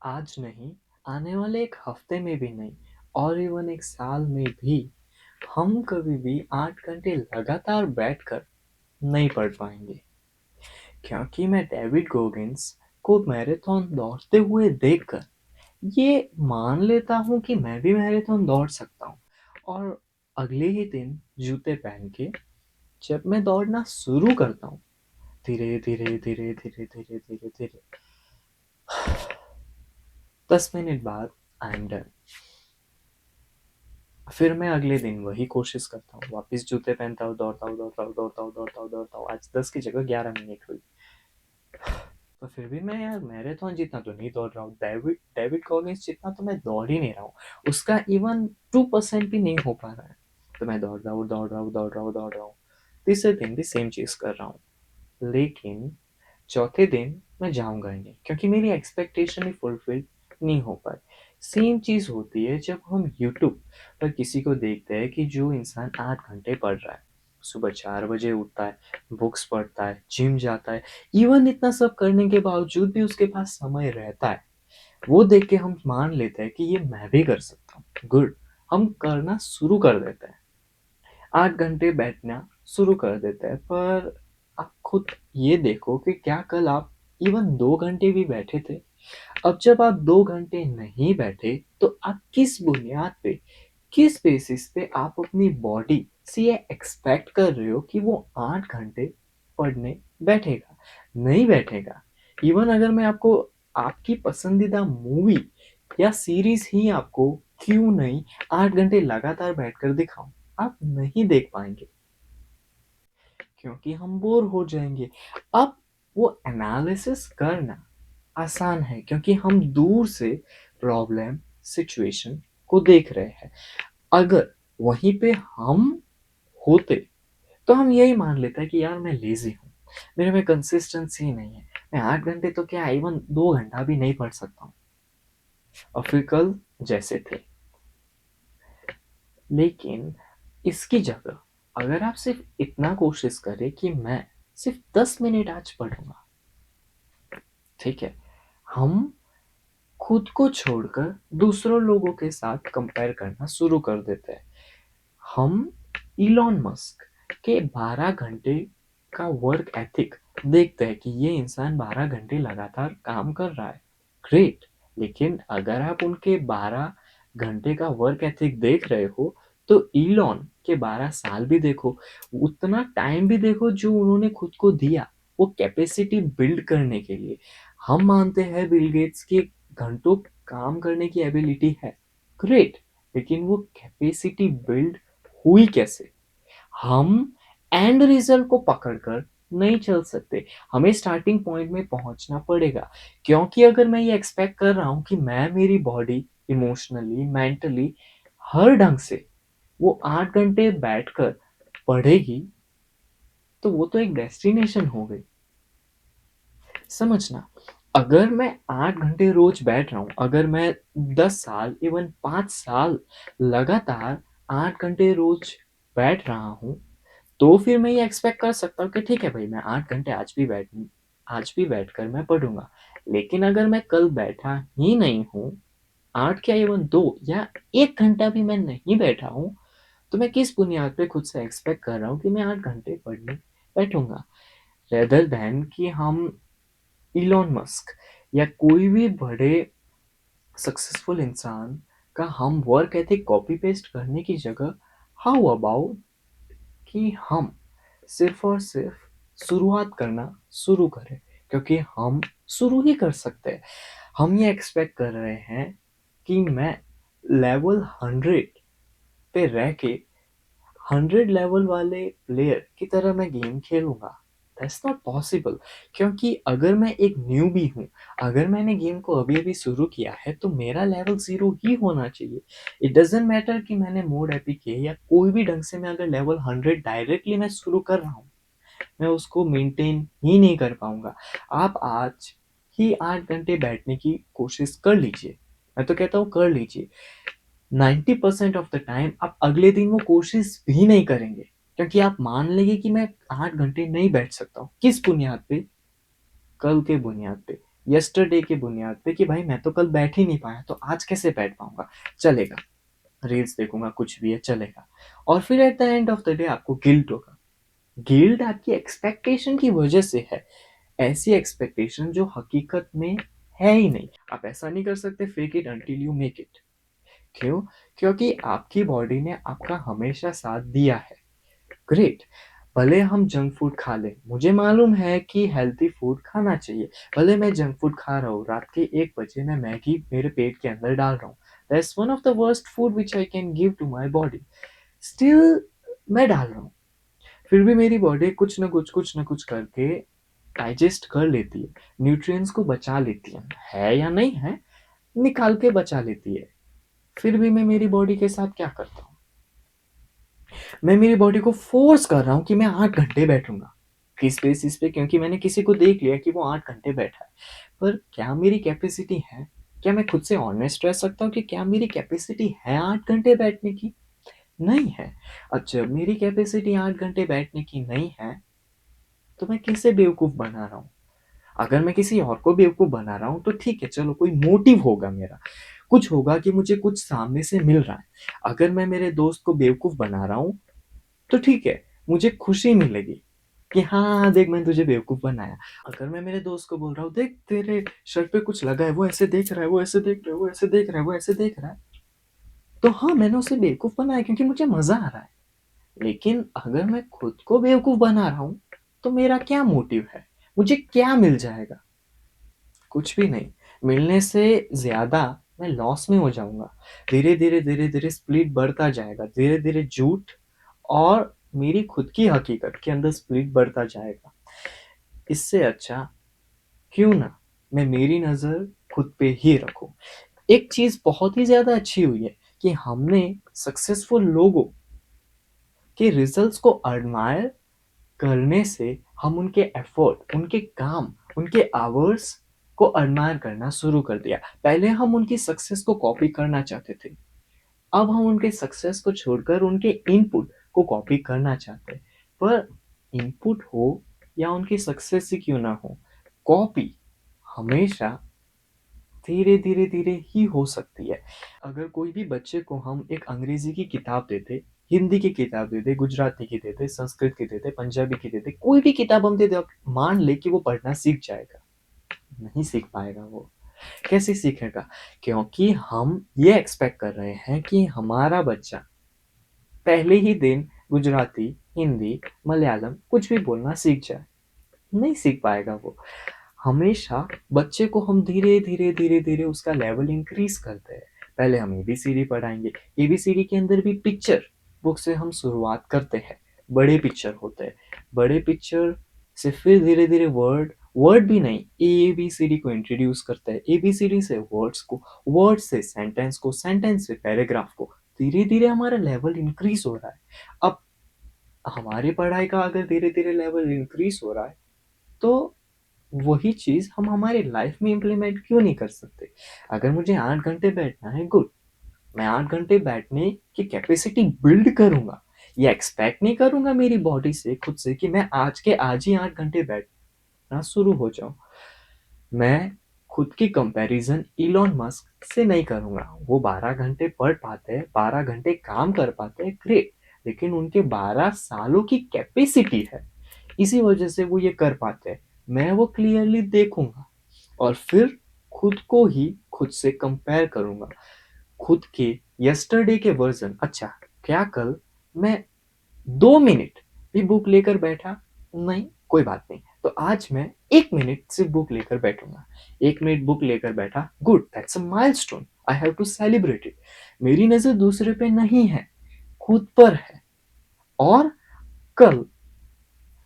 आज नहीं, आने वाले 1 हफ्ते में भी नहीं और इवन 1 साल में भी हम कभी भी 8 घंटे लगातार बैठकर नहीं पढ़ पाएँगे। क्योंकि मैं डेविड गोगिंस को मैराथन दौड़ते हुए देखकर ये मान लेता हूँ कि मैं भी मैराथन दौड़ सकता हूँ और अगले ही दिन जूते पहन के जब मैं दौड़ना शुरू करता हूँ, धीरे, धीरे, धीरे, धीरे, धीरे, धीरे, धीरे 10 मिनट बाद आई एम डन। फिर मैं अगले दिन वही कोशिश करता हूँ, वापस जूते पहनता हूँ, दौड़ता हूँ, दौड़ता हूँ, दौड़ता हूँ, दौड़ता हूँ, दौड़ता हूँ। आज 10 की जगह 11 मिनट हुई। तो फिर भी मैं यार मैराथन जितना तो नहीं दौड़ रहा हूँ, डेविड डेविड कॉगिंस जितना तो मैं दौड़ ही नहीं रहा हूँ, उसका इवन 2% भी नहीं हो पा रहा है। तो मैं दौड़ रहा हूँ, दौड़ रहा हूँ, दौड़ रहा हूँ, दौड़ रहा हूँ, तीसरे दिन भी सेम चीज़ कर रहा हूँ। लेकिन चौथे दिन मैं जाऊंगा ही नहीं क्योंकि मेरी एक्सपेक्टेशन ही फुलफिल नहीं हो पाई। सेम चीज़ होती है जब हम यूट्यूब पर किसी को देखते हैं कि जो इंसान 8 घंटे पढ़ रहा है, सुबह 4 बजे उठता है, बुक्स पढ़ता है, जिम जाता है, इवन इतना सब करने के बावजूद भी उसके पास समय रहता है। वो देख के हम मान लेते हैं कि ये मैं भी कर सकता हूँ, गुड, हम करना शुरू कर देते हैं, 8 घंटे बैठना शुरू कर देते हैं। पर आप खुद ये देखो कि क्या कल आप इवन 2 घंटे भी बैठे थे? अब जब आप 2 घंटे नहीं बैठे तो आप किस बुनियाद पे, किस बेसिस पे आप अपनी बॉडी से ये एक्सपेक्ट कर रहे हो कि वो 8 घंटे पढ़ने बैठेगा? नहीं बैठेगा। इवन अगर मैं आपको आपकी पसंदीदा मूवी या सीरीज ही आपको क्यों नहीं 8 घंटे लगातार बैठकर दिखाऊं, आप नहीं देख पाएंगे क्योंकि हम बोर हो जाएंगे। अब वो एनालिसिस करना आसान है क्योंकि हम दूर से प्रॉब्लम सिचुएशन को देख रहे हैं। अगर वहीं पे हम होते तो हम यही मान लेते हैं कि यार मैं लेजी हूँ, मेरे में कंसिस्टेंसी नहीं है, मैं 8 घंटे तो क्या इवन 2 घंटा भी नहीं पढ़ सकता हूँ, और फिर कल जैसे थे। लेकिन इसकी जगह अगर आप सिर्फ इतना कोशिश करें कि मैं सिर्फ 10 मिनट आज पढ़ूंगा, ठीक है, हम खुद को छोड़कर दूसरों लोगों के साथ कंपेयर करना शुरू कर देते हैं। हम इलॉन मस्क के 12 घंटे का वर्क एथिक देखते हैं कि ये इंसान 12 घंटे लगातार काम कर रहा है, ग्रेट। लेकिन अगर आप उनके 12 घंटे का वर्क एथिक देख रहे हो तो इलॉन के 12 साल भी देखो, उतना टाइम भी देखो जो उन्होंने खुद को दिया वो कैपेसिटी बिल्ड करने के लिए। हम मानते हैं बिल गेट्स की घंटों काम करने की एबिलिटी है, ग्रेट, लेकिन वो कैपेसिटी बिल्ड हुई कैसे? हम एंड रिजल्ट को पकड़कर नहीं चल सकते, हमें स्टार्टिंग पॉइंट में पहुंचना पड़ेगा। क्योंकि अगर मैं ये एक्सपेक्ट कर रहा हूं कि मैं मेरी बॉडी इमोशनली मेंटली हर ढंग से वो 8 घंटे बैठकर पढ़ेगी, तो वो तो एक डेस्टिनेशन हो गई। समझना, अगर मैं 8 घंटे रोज बैठ रहा हूँ, अगर मैं 10 साल इवन 5 साल लगातार 8 घंटे रोज बैठ रहा हूँ, तो फिर मैं ये एक्सपेक्ट कर सकता हूँ कि ठीक है भाई, मैं 8 घंटे आज भी बैठकर मैं पढ़ूंगा। लेकिन अगर मैं कल बैठा ही नहीं हूँ, 8 क्या इवन 2 या 1 घंटा भी मैं नहीं बैठा हूँ, तो मैं किस बुनियाद पे खुद से एक्सपेक्ट कर रहा हूँ कि मैं 8 घंटे पढ़ने बैठूंगा, रेदर देन कि हम इलॉन मस्क या कोई भी बड़े सक्सेसफुल इंसान का हम वर्क एथिक कॉपी पेस्ट करने की जगह, हाउ अबाउट कि हम सिर्फ और सिर्फ शुरुआत करना शुरू करें, क्योंकि हम शुरू ही कर सकते हैं। हम ये एक्सपेक्ट कर रहे हैं कि मैं लेवल 100 पे रह के 100 लेवल वाले प्लेयर की तरह मैं गेम खेलूंगा, दैट्स नॉट पॉसिबल। क्योंकि अगर मैं एक न्यूबी हूँ, अगर मैंने गेम को अभी अभी शुरू किया है, तो मेरा लेवल 0 ही होना चाहिए। इट डजेंट मैटर कि मैंने मोड एपिक या कोई भी ढंग से मैं अगर लेवल 100 डायरेक्टली मैं शुरू कर रहा हूँ, मैं उसको मेंटेन ही नहीं कर पाऊंगा। आप आज ही 8 घंटे बैठने की कोशिश कर लीजिए, मैं तो कहता हूँ कर लीजिए। 90% ऑफ द टाइम आप अगले दिन वो कोशिश भी नहीं करेंगे क्योंकि आप मान लेंगे कि मैं 8 घंटे नहीं बैठ सकता हूँ। किस बुनियाद पे? कल के बुनियाद पे। यस्टरडे की बुनियाद पे कि भाई मैं तो कल बैठ ही नहीं पाया, तो आज कैसे बैठ पाऊँगा? चलेगा, रील्स देखूँगा, कुछ भी है चलेगा। और फिर at the end of the day आपको गिल्ट होगा। गिल्ट आपकी एक्सपेक्टेशन की वजह से है। ऐसी एक्सपेक्टेशन जो हकीकत में है ही नहीं। आप ऐसा नहीं कर सकते fake it until you make it. क्यों? क्योंकि आपकी बॉडी ने आपका हमेशा साथ दिया है। ग्रेट। भले हम जंक फूड खा लें, मुझे मालूम है कि हेल्थी फूड खाना चाहिए। भले मैं जंक फूड खा रहा हूँ, रात के 1 बजे मैं मैगी मेरे पेट के अंदर डाल रहा हूँ। That's one of the worst food which I can give to my body. Still मैं डाल रहा हूँ। फिर भी मेरी बॉडी कुछ ना कुछ करके डाइजेस्ट कर लेती है, न्यूट्रिएंट्स को बचा लेती है या नहीं है, निकाल के बचा लेती है। फिर भी मैं मेरी बॉडी के साथ क्या करता हूँ? मैं मेरी बॉडी को फोर्स कर रहा हूँ कि मैं 8 घंटे बैठूंगा। किस बेसिस पे? क्योंकि मैंने किसी को देख लिया कि वो 8 घंटे बैठा है। पर क्या मेरी कैपेसिटी है? क्या मैं खुद से ऑनेस्ट रह सकता हूँ कि क्या मेरी कैपेसिटी है 8 घंटे बैठने की? नहीं है। अच्छा, मेरी कैपेसिटी 8 घंटे बैठने की नहीं है, तो मैं किसे बेवकूफ बना रहा हूँ? अगर मैं किसी और को बेवकूफ बना रहा हूँ तो ठीक है, चलो कोई मोटिव होगा मेरा, कुछ होगा कि मुझे कुछ सामने से मिल रहा है। अगर मैं मेरे दोस्त को बेवकूफ बना रहा हूँ तो ठीक है, मुझे खुशी मिलेगी कि हाँ देख मैंने तुझे बेवकूफ बनाया। अगर मैं मेरे दोस्त को बोल रहा हूँ देख तेरे शर्ट पे कुछ लगा है, वो ऐसे देख रहा है, वो ऐसे देख रहा है, वो ऐसे देख रहा है, वो ऐसे देख रहा है, तो हाँ मैंने उसे बेवकूफ बनाया क्योंकि मुझे मजा आ रहा है। लेकिन अगर मैं खुद को बेवकूफ बना रहा हूँ तो मेरा क्या मोटिव है? मुझे क्या मिल जाएगा? कुछ भी नहीं। मिलने से ज्यादा मैं लॉस में हो जाऊंगा। धीरे धीरे स्प्लिट बढ़ता जाएगा, धीरे धीरे झूठ और मेरी खुद की हकीकत के अंदर स्प्लिट बढ़ता जाएगा। इससे अच्छा क्यों ना मैं मेरी नजर खुद पे ही रखूं। एक चीज बहुत ही ज्यादा अच्छी हुई है कि हमने सक्सेसफुल लोगों के रिजल्ट्स को एडमायर करने से हम उनके एफर्ट, उनके काम, उनके आवर्स को एडमायर करना शुरू कर दिया। पहले हम उनकी सक्सेस को कॉपी करना चाहते थे, अब हम उनके सक्सेस को छोड़कर उनके इनपुट को कॉपी करना चाहते हैं। पर इनपुट हो या उनकी सक्सेस ही क्यों ना हो, कॉपी हमेशा धीरे धीरे धीरे ही हो सकती है। अगर कोई भी बच्चे को हम एक अंग्रेजी की किताब देते, हिंदी की किताब देते, गुजराती की देते, संस्कृत की देते, पंजाबी की देते, कोई भी किताब हम दे दे, मान ले कि वो पढ़ना सीख जाएगा। नहीं सीख पाएगा वो। कैसे सीखेगा? क्योंकि हम ये एक्सपेक्ट कर रहे हैं कि हमारा बच्चा पहले ही दिन गुजराती, हिंदी, मलयालम कुछ भी बोलना सीख जाए। नहीं सीख पाएगा वो। हमेशा बच्चे को हम धीरे धीरे धीरे धीरे उसका लेवल इंक्रीज करते हैं। पहले हम एबीसीडी पढ़ाएंगे। एबीसीडी के अंदर भी पिक्चर बुक से हम शुरुआत करते हैं। बड़े पिक्चर होते हैं, बड़े पिक्चर से फिर धीरे धीरे वर्ड, वर्ड भी नहीं, एबीसीडी को इंट्रोड्यूस करते हैं। एबीसीडी से वर्ड्स को, वर्ड से सेंटेंस को, सेंटेंस से पैराग्राफ को। धीरे धीरे हमारा लेवल इंक्रीज हो रहा है। अब हमारी पढ़ाई का अगर धीरे धीरे लेवल इंक्रीज हो रहा है, तो वही चीज हम हमारे लाइफ में इम्प्लीमेंट क्यों नहीं कर सकते? अगर मुझे 8 घंटे बैठना है, गुड, मैं 8 घंटे बैठने की कैपेसिटी बिल्ड करूंगा। ये एक्सपेक्ट नहीं करूंगा मेरी बॉडी से, खुद से, कि मैं आज के आज ही 8 घंटे बैठना शुरू हो जाऊं। मैं खुद की कंपैरिजन इलॉन मस्क से नहीं करूंगा। वो 12 घंटे पढ़ पाते हैं, 12 घंटे काम कर पाते हैं, ग्रेट। लेकिन उनके 12 सालों की कैपेसिटी है, इसी वजह से वो ये कर पाते हैं। मैं वो क्लियरली देखूंगा और फिर खुद को ही खुद से कंपेयर करूंगा। खुद के यस्टरडे के वर्जन, अच्छा क्या कल मैं 2 मिनट भी बुक लेकर बैठा? नहीं, कोई बात नहीं, तो आज मैं 1 मिनट सिर्फ बुक लेकर बैठूंगा। 1 मिनट बुक लेकर बैठा, good, that's a milestone, I have to celebrate it. मेरी नजर दूसरे पे नहीं है, खुद पर है। और कल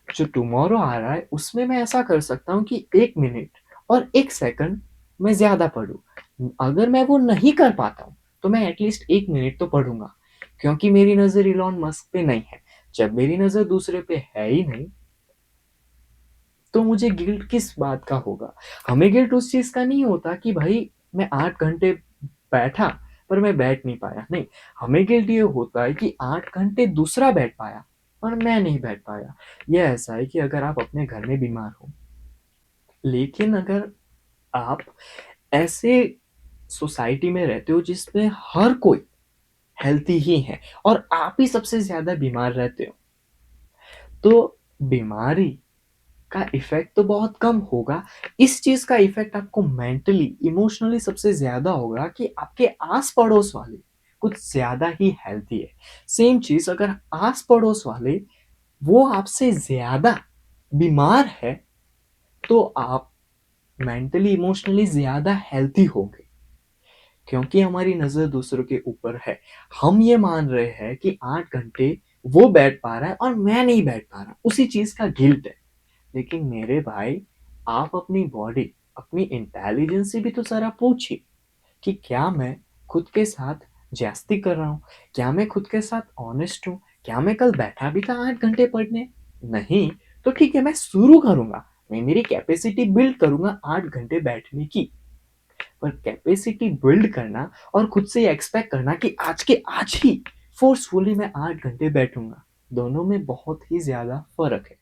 जो टुमारो आ रहा है उसमें मैं ऐसा कर सकता हूँ कि 1 मिनट और 1 सेकंड मैं ज्यादा पढूं। अगर मैं वो नहीं कर पाता हूँ तो मैं एटलीस्ट 1 मिनट तो पढ़ूंगा, क्योंकि मेरी नजर इलॉन मस्क पे नहीं है। जब मेरी नजर दूसरे पे है ही नहीं, तो मुझे गिल्ट किस बात का होगा? हमें गिल्ट उस चीज का नहीं होता कि भाई मैं 8 घंटे बैठा पर मैं बैठ नहीं पाया, नहीं। हमें गिल्ट ये होता है कि 8 घंटे दूसरा बैठ पाया और मैं नहीं बैठ पाया। ये ऐसा है कि अगर आप अपने घर में बीमार हो, लेकिन अगर आप ऐसे सोसाइटी में रहते हो जिसमें हर कोई हेल्थी ही है और आप ही सबसे ज़्यादा बीमार रहते हो। तो बीमारी का इफ़ेक्ट तो बहुत कम होगा, इस चीज़ का इफ़ेक्ट आपको मेंटली, इमोशनली सबसे ज़्यादा होगा कि आपके आस-पड़ोस वाले कुछ ज़्यादा ही हेल्थी है। सेम चीज़ अगर आस-पड़ोस वाले वो आपसे ज़्यादा बीमार है, तो आप मेंटली, इमोशनली ज़्यादा हेल्थी होंगे। क्योंकि हमारी नज़र दूसरों के ऊपर है। हम ये मान रहे हैं कि 8 घंटे वो बैठ पा रहा है और मैं नहीं बैठ पा रहा, उसी चीज़ का गिल्ट है। लेकिन मेरे भाई, आप अपनी बॉडी, अपनी इंटेलिजेंस से भी तो ज़रा पूछिए कि क्या मैं खुद के साथ ज़्यादती कर रहा हूँ? क्या मैं खुद के साथ ऑनेस्ट हूँ? क्या मैं कल बैठा भी था 8 घंटे पढ़ने? नहीं, तो ठीक है मैं शुरू करूँगा। मैं मेरी कैपेसिटी बिल्ड करूँगा 8 घंटे बैठने की। पर कैपेसिटी बिल्ड करना और खुद से ये एक्सपेक्ट करना कि आज के आज ही फ़ोर्सफुली मैं 8 घंटे बैठूँगा, दोनों में बहुत ही ज़्यादा फ़र्क है।